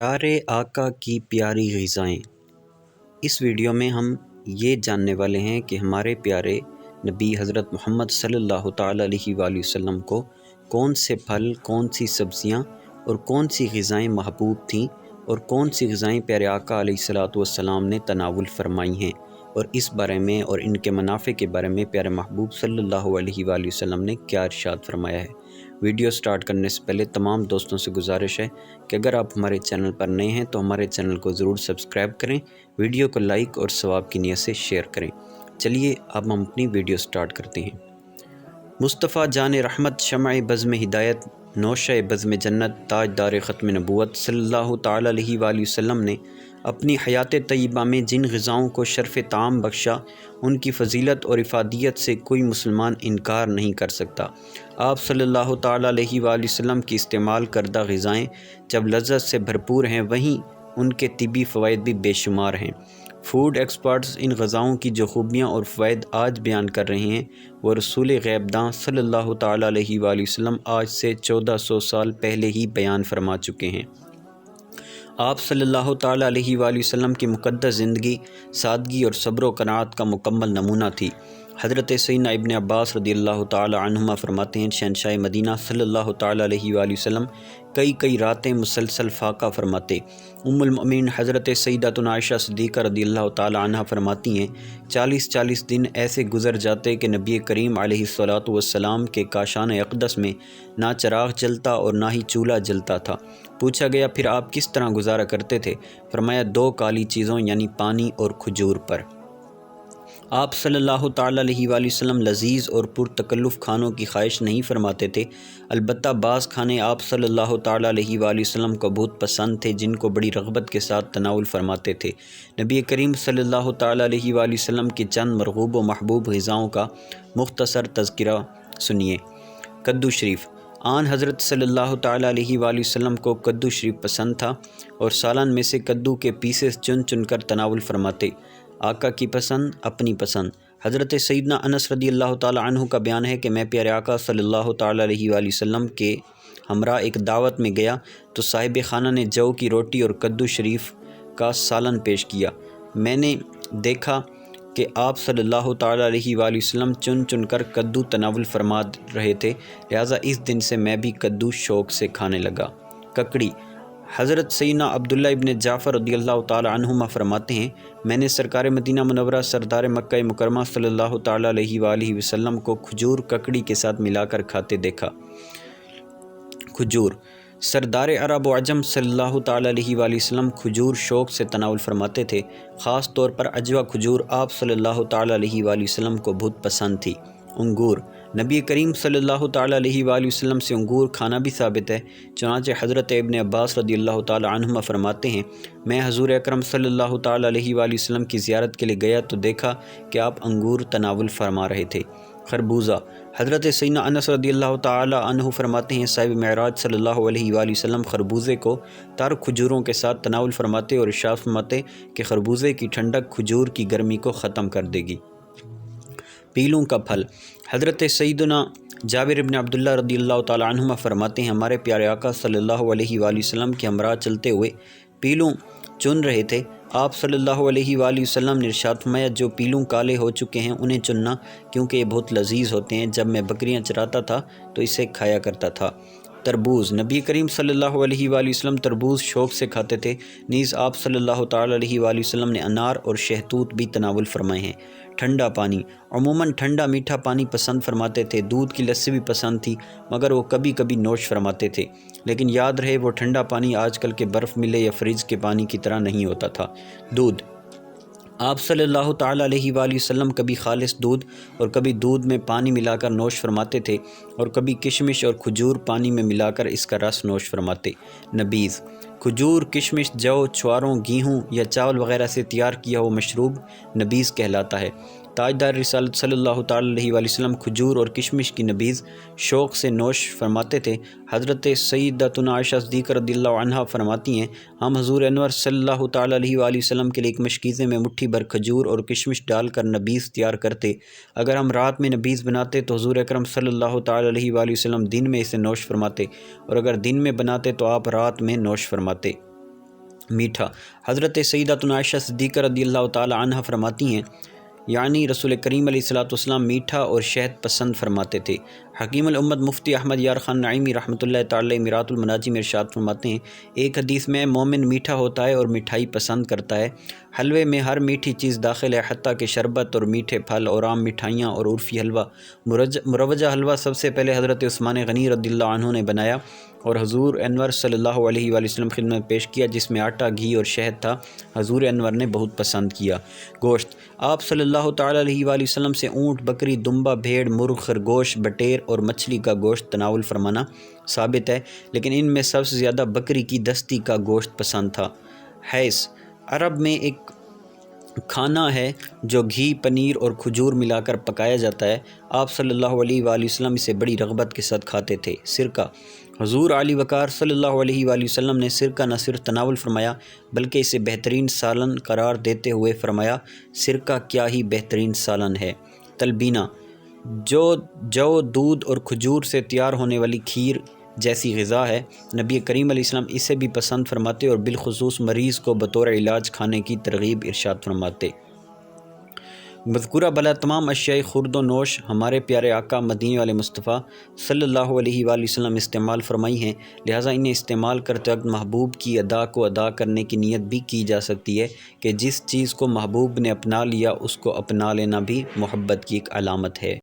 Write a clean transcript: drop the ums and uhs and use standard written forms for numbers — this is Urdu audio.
پیارے آقا کی پیاری غذائیں۔ اس ویڈیو میں ہم یہ جاننے والے ہیں کہ ہمارے پیارے نبی حضرت محمد صلی اللہ تعالیٰ علیہ وآلہ وسلم کو کون سے پھل، کون سی سبزیاں اور کون سی غذائیں محبوب تھیں اور کون سی غذائیں پیارے آقا علیہ الصلوۃ والسلام نے تناول فرمائی ہیں، اور اس بارے میں اور ان کے منافع کے بارے میں پیارے محبوب صلی اللہ علیہ وآلہ وسلم نے کیا ارشاد فرمایا ہے۔ ویڈیو سٹارٹ کرنے سے پہلے تمام دوستوں سے گزارش ہے کہ اگر آپ ہمارے چینل پر نئے ہیں تو ہمارے چینل کو ضرور سبسکرائب کریں، ویڈیو کو لائک اور ثواب کی نیت سے شیئر کریں۔ چلیے اب ہم اپنی ویڈیو سٹارٹ کرتے ہیں۔ مصطفیٰ جان رحمت، شمع بزم ہدایت، نوشہ بزم جنت، تاجدار ختم نبوت صلی اللہ تعالیٰ علیہ وآلہ وسلم نے اپنی حیات طیبہ میں جن غذاؤں کو شرف طعام بخشا، ان کی فضیلت اور افادیت سے کوئی مسلمان انکار نہیں کر سکتا۔ آپ صلی اللہ تعالیٰ علیہ وآلہ وسلم کی استعمال کردہ غذائیں جب لذت سے بھرپور ہیں، وہیں ان کے طبی فوائد بھی بے شمار ہیں۔ فوڈ ایکسپرٹس ان غذاؤں کی جو خوبیاں اور فوائد آج بیان کر رہے ہیں، وہ رسول غیب داں صلی اللہ تعالیٰ علیہ وآلہ وسلم آج سے 1400 سال پہلے ہی بیان فرما چکے ہیں۔ آپ صلی اللہ تعالیٰ علیہ وآلہ وسلم کی مقدس زندگی سادگی اور صبر و قناعت کا مکمل نمونہ تھی۔ حضرت سیدنا ابن عباس رضی اللہ تعالیٰ عنہما فرماتے ہیں، شہنشاہ مدینہ صلی اللہ تعالیٰ علیہ وآلہ وسلم کئی راتیں مسلسل فاقہ فرماتے۔ ام المؤمنین حضرت سیدتنا عائشہ صدیقہ رضی اللہ تعالیٰ عنہ فرماتی ہیں، 40 دن ایسے گزر جاتے کہ نبی کریم علیہ الصلوۃ والسلام کے کاشان اقدس میں نہ چراغ جلتا اور نہ ہی چولہا جلتا تھا۔ پوچھا گیا، پھر آپ کس طرح گزارا کرتے تھے؟ فرمایا، 2 کالی چیزوں یعنی پانی اور کھجور پر۔ آپ صلی اللہ تعالیٰ علیہ وآلہ وسلم لذیذ اور پرتکلف کھانوں کی خواہش نہیں فرماتے تھے، البتہ بعض کھانے آپ صلی اللہ تعالیٰ علیہ وآلہ وسلم کو بہت پسند تھے، جن کو بڑی رغبت کے ساتھ تناول فرماتے تھے۔ نبی کریم صلی اللہ تعالیٰ علیہ وآلہ وسلم کی چند مرغوب و محبوب غذاؤں کا مختصر تذکرہ سنیے۔ کدو شریف۔ آن حضرت صلی اللہ تعالیٰ علیہ وآلہ وسلم کو کدو شریف پسند تھا اور سالن میں سے کدو کے پیسز چن کر تناول فرماتے۔ آقا کی پسند، اپنی پسند۔ حضرت سیدنا انس رضی اللہ تعالیٰ عنہ کا بیان ہے کہ میں پیارے آقا صلی اللہ تعالیٰ علیہ وآلہ وسلم کے ہمراہ ایک دعوت میں گیا تو صاحب خانہ نے جو کی روٹی اور کدو شریف کا سالن پیش کیا۔ میں نے دیکھا کہ آپ صلی اللہ تعالیٰ علیہ وآلہ وسلم چن کر کدو تناول فرما رہے تھے، لہٰذا اس دن سے میں بھی کدو شوق سے کھانے لگا۔ ککڑی۔ حضرت سیدنا عبداللہ ابن جعفر رضی اللہ تعالیٰ عنہما فرماتے ہیں، میں نے سرکار مدینہ منورہ سردار مکہ مکرمہ صلی اللہ تعالیٰ علیہ وآلہ وسلم کو کھجور ککڑی کے ساتھ ملا کر کھاتے دیکھا۔ کھجور۔ سردار عرب و عجم صلی اللہ تعالیٰ علیہ وآلہ وسلم کھجور شوق سے تناول فرماتے تھے، خاص طور پر عجوہ کھجور آپ صلی اللہ تعالیٰ علیہ وآلہ وسلم کو بہت پسند تھی۔ انگور۔ نبی کریم صلی اللہ تعالیٰ علیہ وآلہ وسلم سے انگور کھانا بھی ثابت ہے، چنانچہ حضرت ابن عباس رضی اللہ تعالیٰ عنہما فرماتے ہیں، میں حضور اکرم صلی اللہ تعالیٰ علیہ وآلہ وسلم کی زیارت کے لیے گیا تو دیکھا کہ آپ انگور تناول فرما رہے تھے۔ خربوزہ۔ حضرت سیدنا انس رضی اللہ تعالیٰ عنہ فرماتے ہیں، صاحب معراج صلی اللہ علیہ وآلہ وسلم خربوزے کو تر کھجوروں کے ساتھ تناول فرماتے اور ارشاد فرماتے کہ خربوزے کی ٹھنڈک کھجور کی گرمی کو ختم کر دے گی۔ پیلوں کا پھل۔ حضرت سیدنا جابر بن عبداللہ رضی اللہ تعالیٰ عنہما فرماتے ہیں، ہمارے پیارے آقا صلی اللہ علیہ وآلہ وسلم کے ہمراہ چلتے ہوئے پیلوں چن رہے تھے۔ آپ صلی اللہ علیہ وآلہ وسلم نے ارشاد فرمایا، جو پیلوں کالے ہو چکے ہیں انہیں چننا، کیونکہ یہ بہت لذیذ ہوتے ہیں، جب میں بکریاں چراتا تھا تو اسے کھایا کرتا تھا۔ تربوز۔ نبی کریم صلی اللہ علیہ وآلہ وسلم تربوز شوق سے کھاتے تھے، نیز آپ صلی اللہ تعالیٰ علیہ وآلہ وسلم نے انار اور شہتوت بھی تناول فرمائے ہیں۔ ٹھنڈا پانی۔ عموماً ٹھنڈا میٹھا پانی پسند فرماتے تھے، دودھ کی لسی بھی پسند تھی، مگر وہ کبھی کبھی نوش فرماتے تھے، لیکن یاد رہے وہ ٹھنڈا پانی آج کل کے برف ملے یا فریج کے پانی کی طرح نہیں ہوتا تھا۔ دودھ۔ آپ صلی اللہ تعالیٰ علیہ وآلہ وسلم کبھی خالص دودھ اور کبھی دودھ میں پانی ملا کر نوش فرماتے تھے، اور کبھی کشمش اور کھجور پانی میں ملا کر اس کا رس نوش فرماتے۔ نبیذ۔ کھجور، کشمش، جو، چھواروں، گیہوں یا چاول وغیرہ سے تیار کیا ہوا مشروب نبیذ کہلاتا ہے۔ تاجدار رسالت صلی اللہ تعالیٰ علیہ وآلہ وسلم کھجور اور کشمش کی نبیذ شوق سے نوش فرماتے تھے۔ حضرت سیدتنا عائشہ صدیقہ رضی اللہ عنہا فرماتی ہیں، ہم حضور انور صلی اللہ تعالیٰ علیہ وآلہ وسلم کے لیے ایک مشکیزے میں مٹھی بھر کھجور اور کشمش ڈال کر نبیذ تیار کرتے۔ اگر ہم رات میں نبیذ بناتے تو حضور اکرم صلی اللہ تعالیٰ علیہ وآلہ وسلم دن میں اسے نوش فرماتے، اور اگر دن میں بناتے تو آپ رات میں نوش فرماتے۔ میٹھا۔ حضرت سیدتنا عائشہ صدیقہ رضی اللہ تعالی عنہ فرماتی ہیں، یعنی رسول کریم علیہ الصلوۃ والسلام میٹھا اور شہد پسند فرماتے تھے۔ حکیم الامت مفتی احمد یار خان نعیمی رحمۃ اللہ تعالی میرات المناجی میں ارشاد فرماتے ہیں، ایک حدیث میں مومن میٹھا ہوتا ہے اور مٹھائی پسند کرتا ہے۔ حلوے میں ہر میٹھی چیز داخل ہے، حتیٰ کہ شربت اور میٹھے پھل اور عام مٹھائیاں اور عرفی حلوہ۔ مروجہ حلوہ سب سے پہلے حضرت عثمان غنی رضی اللہ عنہ نے بنایا اور حضور انور صلی اللہ علیہ وآلہ وسلم خدمت میں پیش کیا، جس میں آٹا، گھی اور شہد تھا۔ حضور انور نے بہت پسند کیا۔ گوشت، آپ صلی اللہ تعالی علیہ وآلہ وسلم سے اونٹ، بکری، دمبا، بھیڑ، مرغ، خرگوش، بٹیر اور مچھلی کا گوشت تناول فرمانا ثابت ہے، لیکن ان میں سب سے زیادہ بکری کی دستی کا گوشت پسند تھا۔ حیث عرب میں ایک کھانا ہے جو گھی، پنیر اور کھجور ملا کر پکایا جاتا ہے۔ آپ صلی اللہ علیہ وآلہ وسلم اسے بڑی رغبت کے ساتھ کھاتے تھے۔ سرکہ، حضور علی وقار صلی اللہ علیہ وآلہ وسلم نے سرکہ نہ صرف تناول فرمایا بلکہ اسے بہترین سالن قرار دیتے ہوئے فرمایا، سرکہ کیا ہی بہترین سالن ہے۔ تلبینہ، جو دودھ اور کھجور سے تیار ہونے والی کھیر جیسی غذا ہے، نبی کریم علیہ السلام اسے بھی پسند فرماتے اور بالخصوص مریض کو بطور علاج کھانے کی ترغیب ارشاد فرماتے۔ مذکورہ بلا تمام اشیاء خورد و نوش ہمارے پیارے آقا مدینے والے مصطفیٰ صلی اللہ علیہ وآلہ وسلم استعمال فرمائی ہیں، لہٰذا انہیں استعمال کرتے وقت محبوب کی ادا کو ادا کرنے کی نیت بھی کی جا سکتی ہے کہ جس چیز کو محبوب نے اپنا لیا اس کو اپنا لینا بھی محبت کی ایک علامت ہے۔